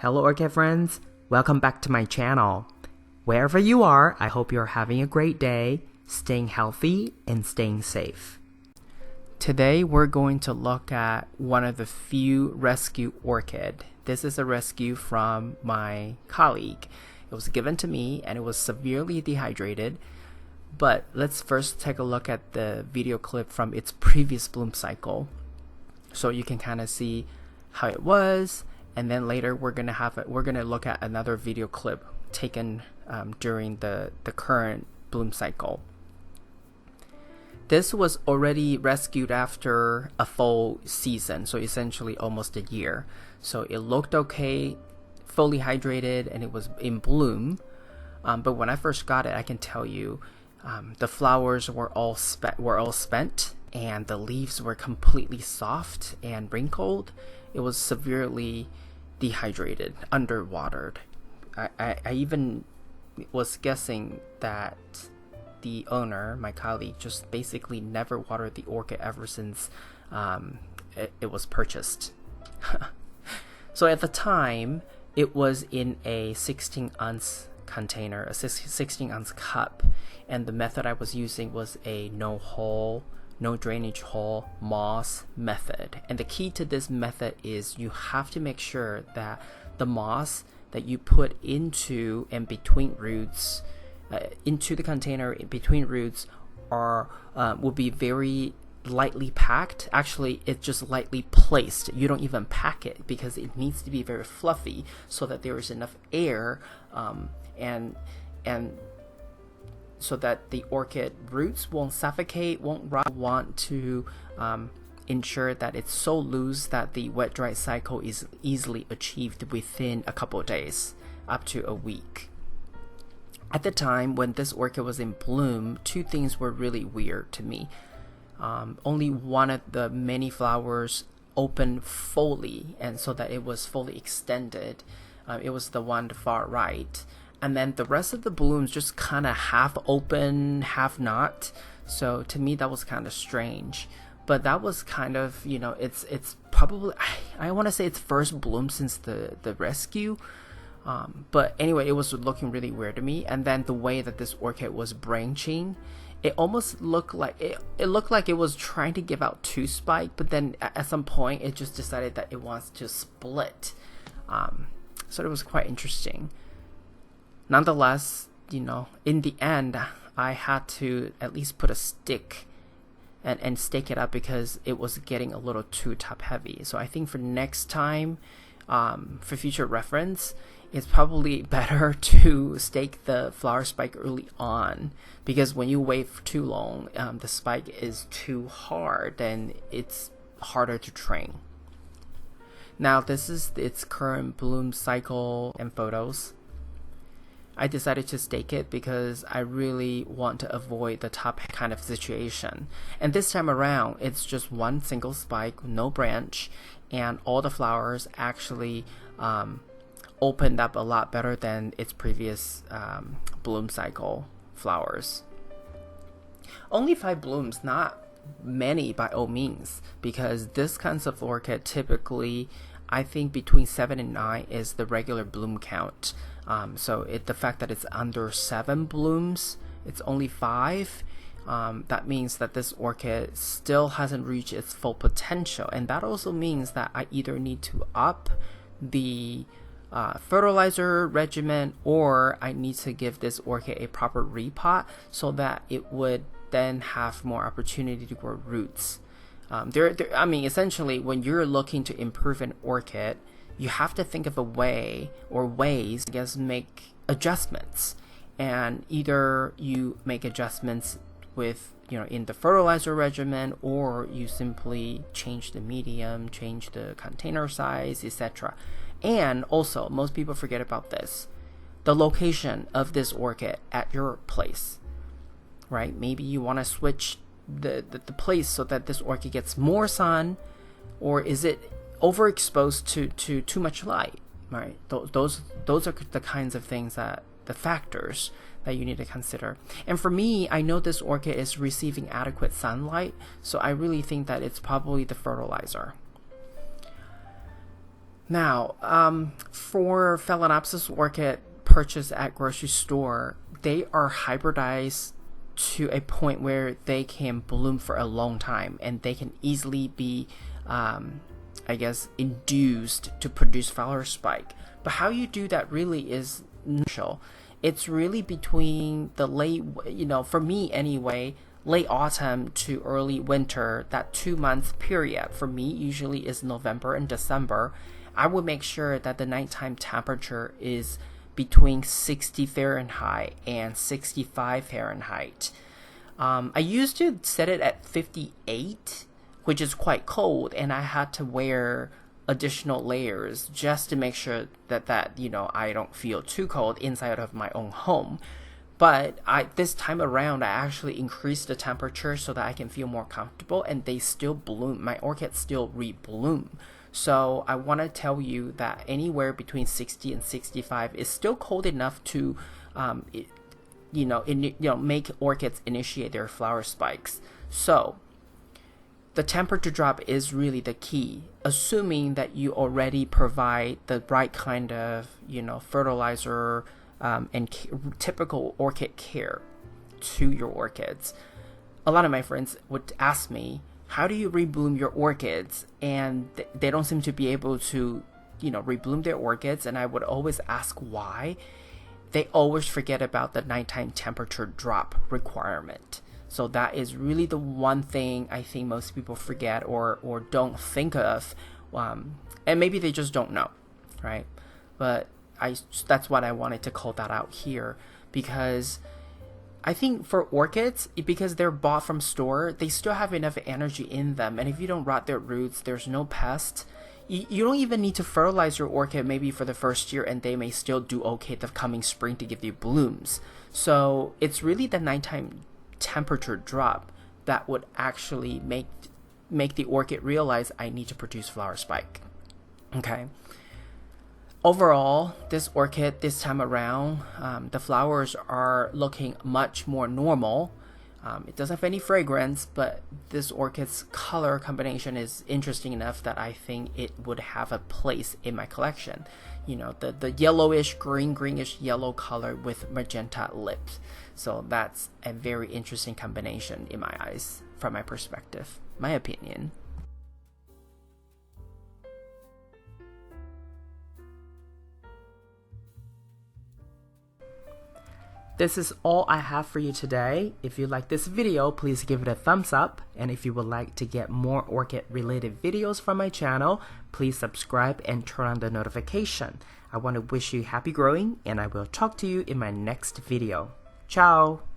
Hello Orchid friends, welcome back to my channel. Wherever you are, I hope you're having a great day, staying healthy and staying safe. Today we're going to look at one of the few rescue orchid. This is a rescue from my colleague. It was given to me and it was severely dehydrated. But let's first take a look at the video clip from its previous bloom cycle, so you can kind of see how it was. And then later we're gonna look at another video clip taken during the current bloom cycle. This was already rescued after a full season, so essentially almost a year. So it looked okay, fully hydrated, and it was in bloom. But when I first got it, I can tell you, the flowers were all spent, and the leaves were completely soft and wrinkled. It was severely dehydrated, underwatered. I even was guessing that the owner, my colleague, just basically never watered the orchid ever since it was purchased. So at the time, it was in a 16-ounce container, a 16-ounce cup, and the method I was using was a no drainage hole moss method. And the key to this method is you have to make sure that the moss that you put into and between roots, into the container in between roots, will be very lightly packed. Actually, it's just lightly placed. You don't even pack it because it needs to be very fluffy so that there is enough air and so that the orchid roots won't suffocate, won't rot. Want to ensure that it's so loose that the wet-dry cycle is easily achieved within a couple of days, up to a week. At the time when this orchid was in bloom, two things were really weird to me. Only one of the many flowers opened fully, and so that it was fully extended. It was the one to far right. And then the rest of the blooms just kind of half open, half not. So to me, that was kind of strange. But that was kind of, it's probably, I want to say it's first bloom since the rescue. But anyway, it was looking really weird to me. And then the way that this orchid was branching, it almost looked like, it looked like it was trying to give out two spikes. But then at some point, it just decided that it wants to split. So it was quite interesting. Nonetheless, in the end, I had to at least put a stick and stake it up because it was getting a little too top heavy. So I think for next time, for future reference, it's probably better to stake the flower spike early on, because when you wait for too long, the spike is too hard and it's harder to train. Now this is its current bloom cycle and photos. I decided to stake it because I really want to avoid the top kind of situation. And this time around, it's just one single spike, no branch, and all the flowers actually opened up a lot better than its previous bloom cycle flowers. Only 5 blooms, not many by all means, because this kinds of orchid typically, I think between 7 and 9 is the regular bloom count. So the fact that it's under 7 blooms, it's only 5, that means that this orchid still hasn't reached its full potential. And that also means that I either need to up the fertilizer regimen, or I need to give this orchid a proper repot so that it would then have more opportunity to grow roots. I mean, essentially, when you're looking to improve an orchid, you have to think of a way or ways, I guess, make adjustments. And either you make adjustments with, in the fertilizer regimen, or you simply change the medium, change the container size, etc. And also, most people forget about this, the location of this orchid at your place, right? Maybe you want to switch the place so that this orchid gets more sun, or is it overexposed to too much light, right? Those are the kinds of things, that the factors that you need to consider. And for me, I know this orchid is receiving adequate sunlight, so I really think that it's probably the fertilizer. Now, for Phalaenopsis orchid purchased at grocery store, they are hybridized to a point where they can bloom for a long time, and they can easily be, I guess, induced to produce flower spike. But how you do that really is natural. It's really between the late, for me anyway, late autumn to early winter. That 2 month period for me usually is November and December. I would make sure that the nighttime temperature is between 60 Fahrenheit and 65 Fahrenheit. I used to set it at 58, which is quite cold, and I had to wear additional layers just to make sure that I don't feel too cold inside of my own home. But this time around, I actually increased the temperature so that I can feel more comfortable, and they still bloom. My orchids still rebloom. So I want to tell you that anywhere between 60 and 65 is still cold enough to, make orchids initiate their flower spikes. So the temperature drop is really the key, assuming that you already provide the right kind of, fertilizer and typical orchid care to your orchids. A lot of my friends would ask me, how do you rebloom your orchids? And they don't seem to be able to, rebloom their orchids. And I would always ask why. They always forget about the nighttime temperature drop requirement. So that is really the one thing I think most people forget or don't think of. And maybe they just don't know, right? But that's what I wanted to call that out here, because I think for orchids, because they're bought from store, they still have enough energy in them. And if you don't rot their roots, there's no pest. You don't even need to fertilize your orchid maybe for the first year, and they may still do okay the coming spring to give you blooms. So it's really the nighttime temperature drop that would actually make the orchid realize I need to produce flower spike. Okay. Overall, this orchid this time around, the flowers are looking much more normal. It doesn't have any fragrance, but this orchid's color combination is interesting enough that I think it would have a place in my collection. The yellowish, greenish yellow color with magenta lips. So that's a very interesting combination in my eyes, from my perspective, my opinion. This is all I have for you today. If you like this video, please give it a thumbs up. And if you would like to get more orchid related videos from my channel, please subscribe and turn on the notification. I want to wish you happy growing, and I will talk to you in my next video. Ciao!